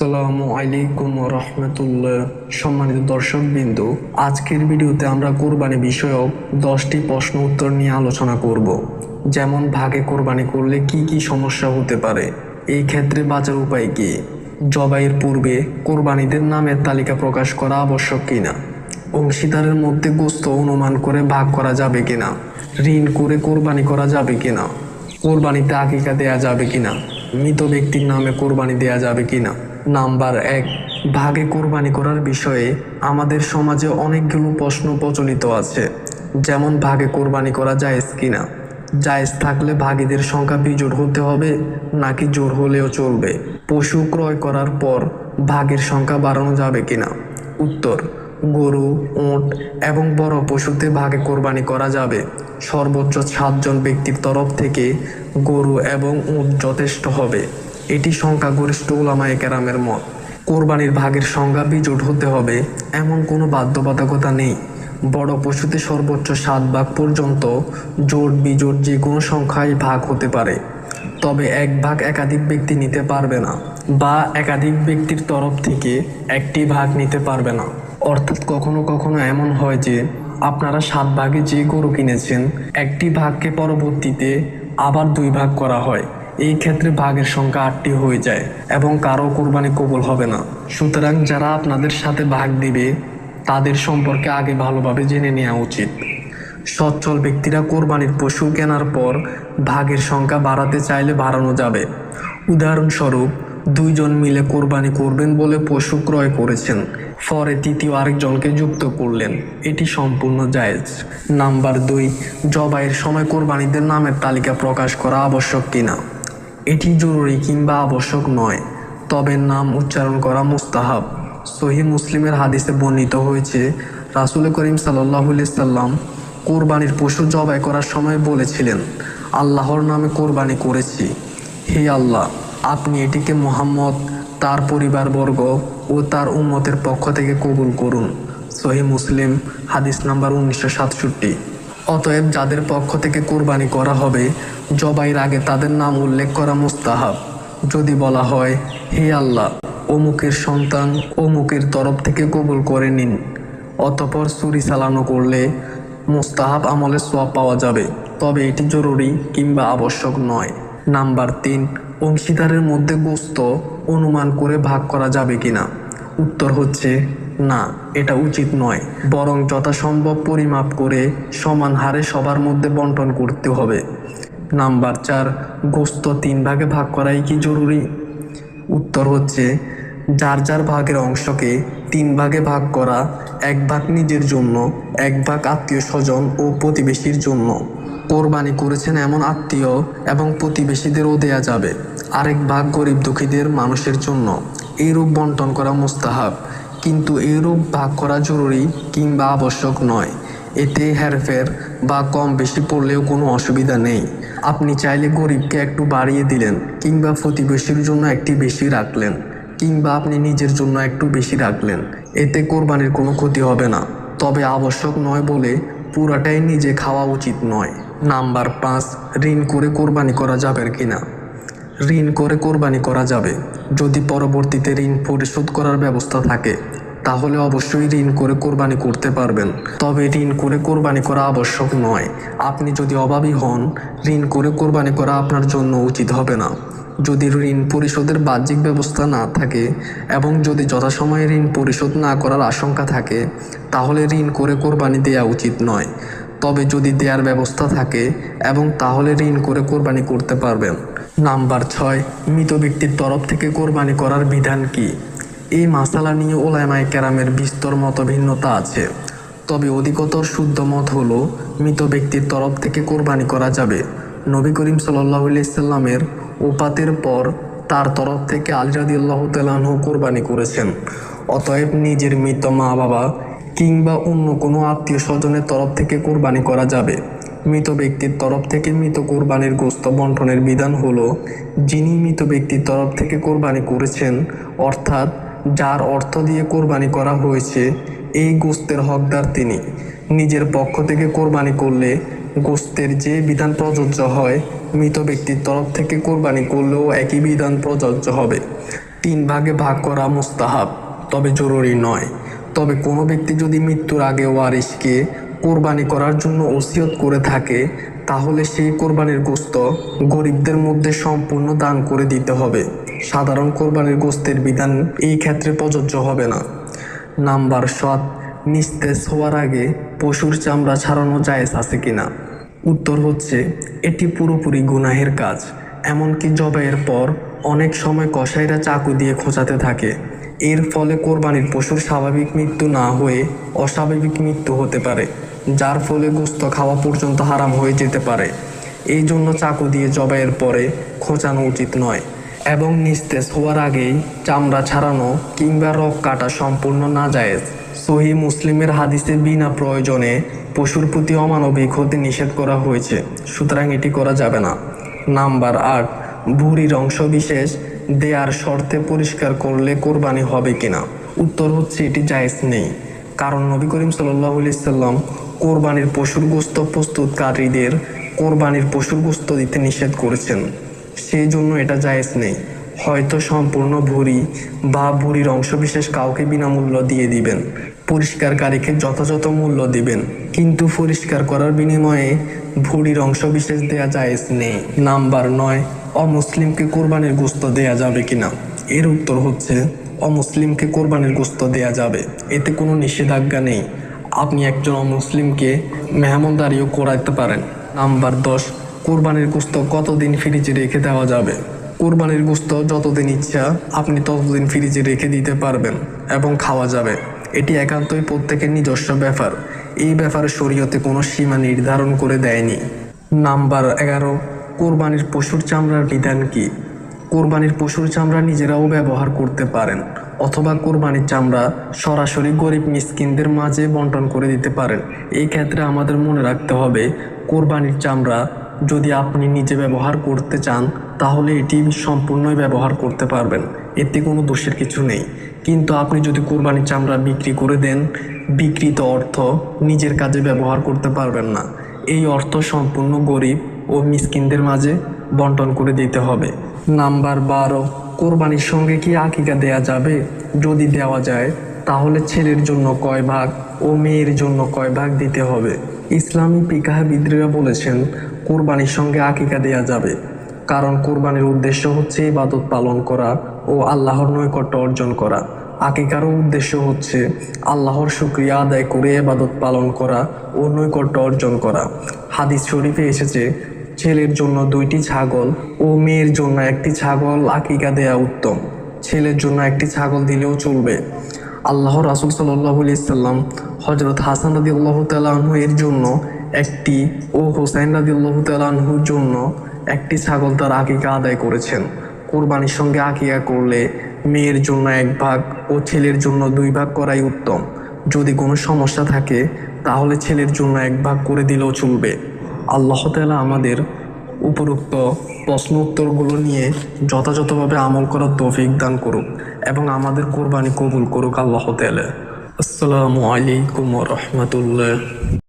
আসসালামু আলাইকুম রহমতুল্লাহ। সম্মানিত দর্শকবৃন্দ, আজকের ভিডিওতে আমরা কোরবানি বিষয়ক 10টি প্রশ্ন উত্তর নিয়ে আলোচনা করব। যেমন ভাগে কোরবানি করলে কি কি সমস্যা হতে পারে, এই ক্ষেত্রে বাঁচার উপায় কি, জবাইয়ের পূর্বে কোরবানিদের নামের তালিকা প্রকাশ করা আবশ্যক কিনা, অংশীদারের মধ্যে গোশত অনুমান করে ভাগ করা যাবে কিনা, ঋণ করে কোরবানি করা যাবে কিনা, কোরবানিতে আকিকা দেয়া যাবে কিনা, মৃত ব্যক্তির নামে কোরবানি দেয়া যাবে কিনা। নাম্বার 1, ভাগে কোরবানি করার বিষয়ে আমাদের সমাজে অনেকগুলো প্রশ্ন প্রচলিত আছে। যেমন ভাগে কোরবানি করা জায়েজ কিনা, জায়েজ থাকলে ভাগীদের সংখ্যা বিজোড় হতে হবে নাকি জোড় হলেও চলবে, পশু ক্রয় করার পর ভাগের সংখ্যা বাড়ানো যাবে কিনা। উত্তর: গরু, উট এবং বড় পশুতে ভাগে কোরবানি করা যাবে। সর্বোচ্চ 7 জন ব্যক্তির তরফ থেকে গরু এবং উট যথেষ্ট হবে, এটি সংখ্যাগরিষ্ঠ উলামায়ে কেরামের মত। কোরবানির ভাগের সংখ্যা বিজোড় হতে হবে এমন কোনো বাধ্যবাধকতা নেই। বড় পশুতে সর্বোচ্চ 7 ভাগ পর্যন্ত জোড় বিজোড় যে কোনো সংখ্যায় ভাগ হতে পারে, তবে এক ভাগ একাধিক ব্যক্তি নিতে পারবে না বা একাধিক ব্যক্তির তরফ থেকে একটি ভাগ নিতে পারবে না। অর্থাৎ কখনো কখনো এমন হয় যে আপনারা 7 ভাগে যে গরু কিনেছেন, একটি ভাগকে পরবর্তীতে আবার 2 ভাগ করা হয়। এই ক্ষেত্রে ভাগের সংখ্যা 8টি হয়ে যায় এবং কারো কোরবানি কবুল হবে না। সুতরাং যারা আপনাদের সাথে ভাগ দিবে তাদের সম্পর্কে আগে ভালোভাবে জেনে নেওয়া উচিত। সচ্ছল ব্যক্তিরা কোরবানির পশু কেনার পর ভাগের সংখ্যা বাড়াতে চাইলে বাড়ানো যাবে। উদাহরণস্বরূপ, 2 জন মিলে কোরবানি করবেন বলে পশু ক্রয় করেছেন, পরে তৃতীয় আরেকজনকে যুক্ত করলেন, এটি সম্পূর্ণ জায়েজ। নাম্বার 2, জবাইয়ের সময় কোরবানিদের নামের তালিকা প্রকাশ করা আবশ্যক কিনা। এটি জরুরি কিংবা আবশ্যক নয়, তবে নাম উচ্চারণ করা মুস্তাহাব। সহিহ মুসলিমের হাদিসে বর্ণিত হয়েছে, রাসূল করিম সাল্লাল্লাহু আলাইহি সাল্লাম কোরবানির পশু জবাই করার সময় বলেছিলেন, আল্লাহর নামে কোরবানি করেছি, হে আল্লাহ, আপনি এটিকে মুহাম্মদ, তার পরিবারবর্গ ও তার উম্মতের পক্ষ থেকে কবুল করুন। সহিহ মুসলিম, হাদিস নাম্বার 1967। অতএব যাদের পক্ষ থেকে কোরবানি করা হবে, জবাইয়ের আগে তাদের নাম উল্লেখ করা মুস্তাহাব। যদি বলা হয়, হে আল্লাহ, অমুকের সন্তান অমুকের তরফ থেকে কবুল করে নিন, অতঃপর ছুরি চালানো করলে মুস্তাহাব আমলের সওয়াব পাওয়া যাবে, তবে এটি জরুরি কিংবা আবশ্যক নয়। নাম্বার 3, অংশীদারের মধ্যে গোশত অনুমান করে ভাগ করা যাবে কিনা। উত্তর হচ্ছে না, এটা উচিত নয়, বরং যথাসম্ভব পরিমাপ করে সমান হারে সবার মধ্যে বন্টন করতে হবে। নাম্বার 4, গোশত 3 ভাগে ভাগ করাই কি জরুরি। উত্তর হচ্ছে, যার যার ভাগের অংশকে 3 ভাগে ভাগ করা, 1 ভাগ নিজের জন্য, 1 ভাগ আত্মীয় স্বজন ও প্রতিবেশীর জন্য। কোরবানি করেছেন এমন আত্মীয় এবং প্রতিবেশীদেরও দেয়া যাবে, আরেক ভাগ গরিব দুঃখীদের মানুষের জন্য। এইরূপ বন্টন করা মুস্তাহাব, কিন্তু এইরূপ ভাগ করা জরুরি কিংবা আবশ্যক নয়। এতে হেরফের বা কম বেশি পড়লেও কোনো অসুবিধা নেই। আপনি চাইলে গরিবকে একটু বাড়িয়ে দিলেন, কিংবা প্রতিবেশীর জন্য একটি বেশি রাখলেন, কিংবা আপনি নিজের জন্য একটু বেশি রাখলেন, এতে কোরবানির কোনো ক্ষতি হবে না, তবে আবশ্যক নয় বলে পুরাটাই নিজে খাওয়া উচিত নয়। নাম্বার 5, ঋণ করে কোরবানি করা যাবে কিনা। ঋণ করে কোরবানি করা যাবে যদি পরবর্তীতে ঋণ পরিশোধ করার ব্যবস্থা থাকে, তাহলে অবশ্যই ঋণ করে কোরবানি করতে পারবেন, তবে ঋণ করে কোরবানি করা আবশ্যক নয়। আপনি যদি অভাবী হন, ঋণ করে কোরবানি করা আপনার জন্য উচিত হবে না। যদি ঋণ পরিশোধের বাহ্যিক ব্যবস্থা না থাকে এবং যদি যথাসময়ে ঋণ পরিশোধ না করার আশঙ্কা থাকে, তাহলে ঋণ করে কোরবানি দেওয়া উচিত নয়। তবে যদি দেওয়ার ব্যবস্থা থাকে এবং তাহলে ঋণ করে কোরবানি করতে পারবেন। নাম্বার 6, মৃত ব্যক্তির তরফ থেকে কোরবানি করার বিধান কি। এই মাসালা নিয়ে উলামায়ে কেরামের বিস্তর মতভিন্নতা আছে, তবে অধিকতর শুদ্ধ মত হলো মৃত ব্যক্তির তরফ থেকে কোরবানি করা যাবে। নবী করিম সাল্লাল্লাহু আলাইহি সাল্লামের ওফাতের পর তার তরফ থেকে আলী রাদিয়াল্লাহু তাআলা আনহু কোরবানি করেছেন। অতএব নিজের মৃত মা বাবা কিংবা অন্য কোনো আত্মীয় স্বজনের তরফ থেকে কোরবানি করা যাবে। মৃত ব্যক্তির তরফ থেকে মৃত কোরবানির গোশত বন্টনের বিধান হলো, যিনি মৃত ব্যক্তির তরফ থেকে কোরবানি করেছেন, অর্থাৎ যার অর্থ দিয়ে কোরবানি করা হয়েছে, এই গোশতের হকদার তিনি। নিজের পক্ষ থেকে কোরবানি করলে গোশতের যে বিধান প্রযোজ্য হয়, মৃত ব্যক্তির তরফ থেকে কোরবানি করলেও একই বিধান প্রযোজ্য হবে। 3 ভাগে ভাগ করা মুস্তাহাব, তবে জরুরি নয়। তবে কোনো ব্যক্তি যদি মৃত্যুর আগে ওয়ারিশকে কোরবানি করার জন্য ওসিয়ত করে থাকে, তাহলে সেই কোরবানির গোশত গরিবদের মধ্যে সম্পূর্ণ দান করে দিতে হবে। সাধারণ কোরবানির গোশতের বিধান এই ক্ষেত্রে প্রযোজ্য হবে না। নাম্বার 7, নিস্তেজ হওয়ার আগে পশুর চামড়া ছাড়ানো জায়েজ আছে কিনা? উত্তর হচ্ছে, এটি পুরোপুরি গুনাহের কাজ। এমনকি জবাইয়ের পর অনেক সময় কসাইরা চাকু দিয়ে খোঁচাতে থাকে। এর ফলে কোরবানির পশুর স্বাভাবিক মৃত্যু না হয়ে অস্বাভাবিক মৃত্যু হতে পারে, যার ফলে গোশত খাওয়া পর্যন্ত হারাম হয়ে যেতে পারে। এই জন্য চাকু দিয়ে জবাইয়ের পরে খোঁচানো উচিত নয় এবং নিস্তেজ হওয়ার আগেই চামড়া ছাড়ানো কিংবা রগ কাটা সম্পূর্ণ নাজায়েজ। সহিহ মুসলিমের হাদিসে বিনা প্রয়োজনে পশুর প্রতি অমানবিক হতে নিষেধ করা হয়েছে, সুতরাং এটি করা যাবে না। নাম্বার 8, ভুঁড়ির অংশবিশেষ দেয়ার শর্তে পরিষ্কার করলে কোরবানি হবে কিনা? উত্তর হচ্ছে, এটি জায়েজ নেই। কারণ নবী করিম সাল্লাল্লাহু আলাইহি সাল্লাম কোরবানির পশুর গোশত প্রস্তুতকারীদের কোরবানির পশুর গোশত দিতে নিষেধ করেছেন, সেই জন্য এটা জায়েজ নেই। হয়তো সম্পূর্ণ ভুঁড়ি বা ভুঁড়ির অংশবিশেষ কাউকে বিনামূল্য দিয়ে দিবেন, পরিষ্কারকারীকে যথাযথ মূল্য দিবেন, কিন্তু পরিষ্কার করার বিনিময়ে ভুঁড়ির অংশবিশেষ দেয়া জায়েজ নেই। নাম্বার 9, অমুসলিমকে কোরবানির গোশত দেয়া যাবে কিনা? এর উত্তর হচ্ছে, অমুসলিমকে কোরবানির গোশত দেয়া যাবে, এতে কোনো নিষেধাজ্ঞা নেই। আপনি একজন অমুসলিমকে মেহমানদারিও করাতে পারেন। নাম্বার 10, কোরবানির গোশত কতদিন ফ্রিজে রেখে দেওয়া যাবে? কোরবানির গোশত যতদিন ইচ্ছা আপনি ততদিন ফ্রিজে রেখে দিতে পারবেন এবং খাওয়া যাবে। এটি একান্তই প্রত্যেকের নিজস্ব ব্যাপার। এই ব্যাপারে শরীয়তে কোনো সীমা নির্ধারণ করে দেয়নি। নাম্বার 11, কোরবানির পশুর চামড়ার বিধান কি? কোরবানির পশুর চামড়া নিজেরাও ব্যবহার করতে পারেন অথবা কোরবানির চামড়া সরাসরি গরিব মিসকিনদের মাঝে বন্টন করে দিতে পারেন। এই ক্ষেত্রে আমাদের মনে রাখতে হবে, কোরবানির চামড়া যদি আপনি নিজে ব্যবহার করতে চান তাহলে এটি সম্পূর্ণই ব্যবহার করতে পারবেন, এতে কোনো দোষের কিছু নেই। কিন্তু আপনি যদি কোরবানির চামড়া বিক্রি করে দেন, বিক্রিত অর্থ নিজের কাজে ব্যবহার করতে পারবেন না। এই অর্থ সম্পূর্ণ গরিব ও মিসকিনদের মাঝে বন্টন করে দিতে হবে। নাম্বার 12, কোরবানির সঙ্গে কি আকিকা দেয়া যাবে? যদি দেওয়া যায় তাহলে ছেলের জন্য কয় ভাগ ও মেয়ের জন্য কয় ভাগ দিতে হবে? ইসলামী ফিকহাবিদরা বলেছেন কোরবানির সঙ্গে আকিকা দেয়া যাবে, কারণ কোরবানির উদ্দেশ্য হচ্ছে ইবাদত পালন করা ও আল্লাহর নৈকট্য অর্জন করা। আকিকারও উদ্দেশ্য হচ্ছে আল্লাহর শুকরিয়া আদায় করে ইবাদত পালন করা ও নৈকট্য অর্জন করা। হাদিস শরীফে এসেছে, ছেলের জন্য 2টি ছাগল ও মেয়ের জন্য 1টি ছাগল আকিকা দেয়া উত্তম। ছেলের জন্য 1টি ছাগল দিলেও চলবে। আল্লাহ রাসূল সাল্লাল্লাহু আলাইহি সাল্লাম হযরত হাসান রাদিয়াল্লাহু তাআলা আনহু এর জন্য 1টি ও হুসাইন রাদিয়াল্লাহু তাআলা আনহুর জন্য 1টি ছাগল তার আকিকা আদায় করেছেন। কোরবানির সঙ্গে আকিকা করলে মেয়ের জন্য 1 ভাগ ও ছেলের জন্য 2 ভাগ করাই উত্তম। যদি কোনো সমস্যা থাকে তাহলে ছেলের জন্য 1 ভাগ করে দিলেও চলবে। আল্লাহ তাআলা আমাদের উপরোক্ত প্রশ্ন উত্তরগুলো নিয়ে যথাযথভাবে আমল করার তৌফিক দান করুক এবং আমাদের কোরবানি কবুল করুক আল্লাহ তাআলা। আসসালামু আলাইকুম ওয়া রাহমাতুল্লাহ।